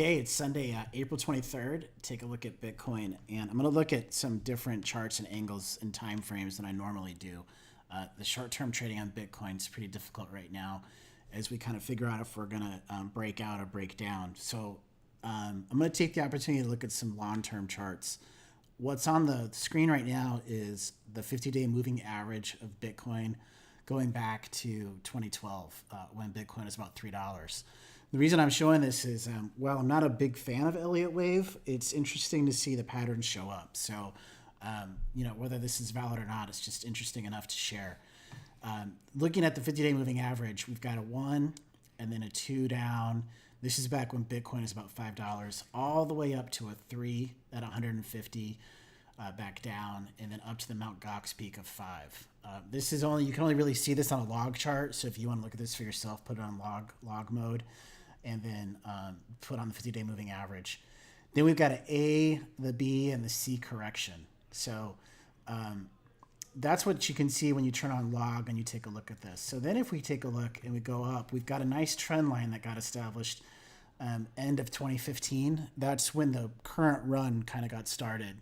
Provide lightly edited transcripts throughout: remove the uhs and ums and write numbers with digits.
Okay, it's Sunday, April 23rd. Take a look at Bitcoin, and I'm going to look at some different charts and angles and time frames than I normally do. The short-term trading on Bitcoin is pretty difficult right now as we kind of figure out if we're going to break out or break down. So I'm going to take the opportunity to look at some long-term charts. What's on the screen right now is the 50-day moving average of Bitcoin going back to 2012 when Bitcoin was about $3. The reason I'm showing this is, well, I'm not a big fan of Elliott Wave. It's interesting to see the patterns show up. So, whether this is valid or not, it's just interesting enough to share. Looking at the 50-day moving average, we've got a 1 and then a 2 down. This is back when Bitcoin is about $5, all the way up to a 3 at 150, back down, and then up to the Mt. Gox peak of 5. This is only, you can only really see this on a log chart. So if you want to look at this for yourself, put it on log mode, and then put on the 50-day moving average. Then we've got an A, the B, and the C correction. So that's what you can see when you turn on log and you take a look at this. So then if we take a look and we go up, we've got a nice trend line that got established end of 2015. That's when the current run kind of got started.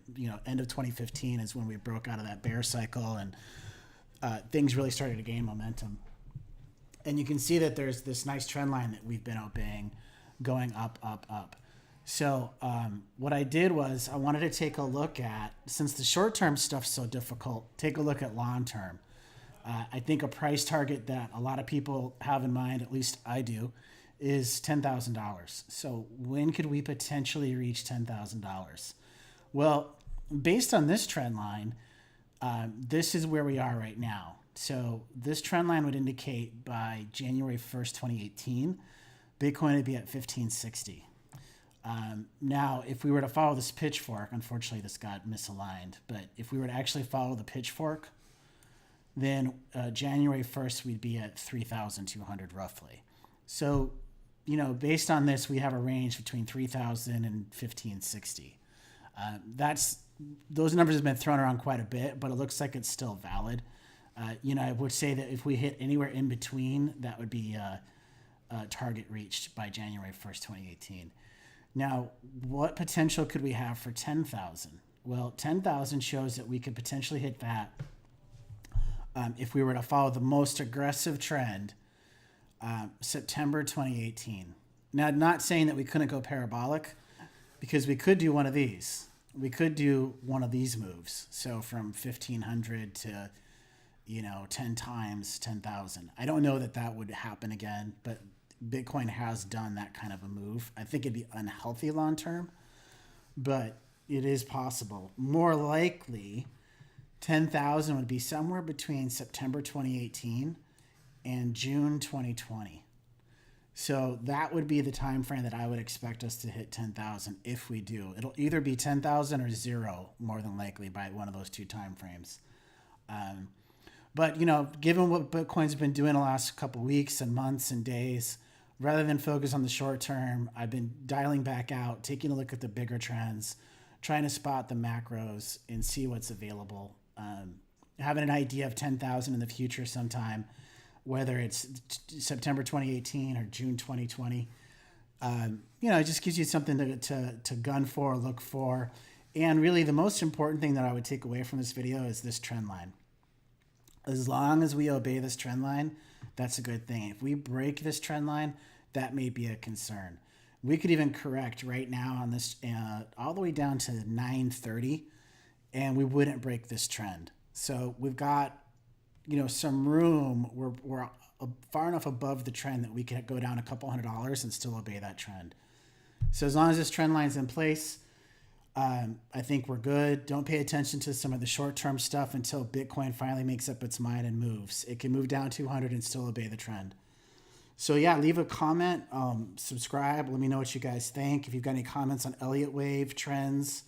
End of 2015 is when we broke out of that bear cycle and things really started to gain momentum. And you can see that there's this nice trend line that we've been obeying going up, up, up. So what I did was I wanted to take a look at, since the short-term stuff's so difficult, take a look at long-term. I think a price target that a lot of people have in mind, at least I do, is $10,000. So when could we potentially reach $10,000? Well, based on this trend line, this is where we are right now. So this trend line would indicate by January 1st, 2018, Bitcoin would be at 1560. Now, if we were to follow this pitchfork, unfortunately this got misaligned, but if we were to actually follow the pitchfork, then January 1st, we'd be at 3,200 roughly. So, based on this, we have a range between 3,000 and 1560. Those numbers have been thrown around quite a bit, but it looks like it's still valid. I would say that if we hit anywhere in between, that would be a target reached by January 1st, 2018. Now, what potential could we have for 10,000? Well, 10,000 shows that we could potentially hit that if we were to follow the most aggressive trend, September 2018. Now, not saying that we couldn't go parabolic, because we could do one of these. We could do one of these moves. So from 1,500 to 10 times 10,000. I don't know that that would happen again, but Bitcoin has done that kind of a move. I think it'd be unhealthy long term, but it is possible. More likely, 10,000 would be somewhere between September 2018 and June 2020. So that would be the time frame that I would expect us to hit 10,000 if we do. It'll either be 10,000 or 0, more than likely, by one of those two time frames. But, given what Bitcoin's been doing the last couple weeks and months and days, rather than focus on the short term, I've been dialing back out, taking a look at the bigger trends, trying to spot the macros and see what's available. Having an idea of 10,000 in the future sometime, whether it's September 2018 or June 2020, it just gives you something to gun for, look for. And really the most important thing that I would take away from this video is this trend line. As long as we obey this trend line, that's a good thing. If we break this trend line, that may be a concern. We could even correct right now on this all the way down to 930, and we wouldn't break this trend. So we've got, some room. We're far enough above the trend that we can go down a couple $100 and still obey that trend. So as long as this trend line's in place, I think we're good. Don't pay attention to some of the short-term stuff until Bitcoin finally makes up its mind and moves. It can move down 200 and still obey the trend. So yeah, leave a comment, subscribe. Let me know what you guys think. If you've got any comments on Elliott Wave trends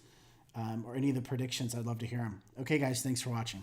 or any of the predictions, I'd love to hear them. Okay, guys, thanks for watching.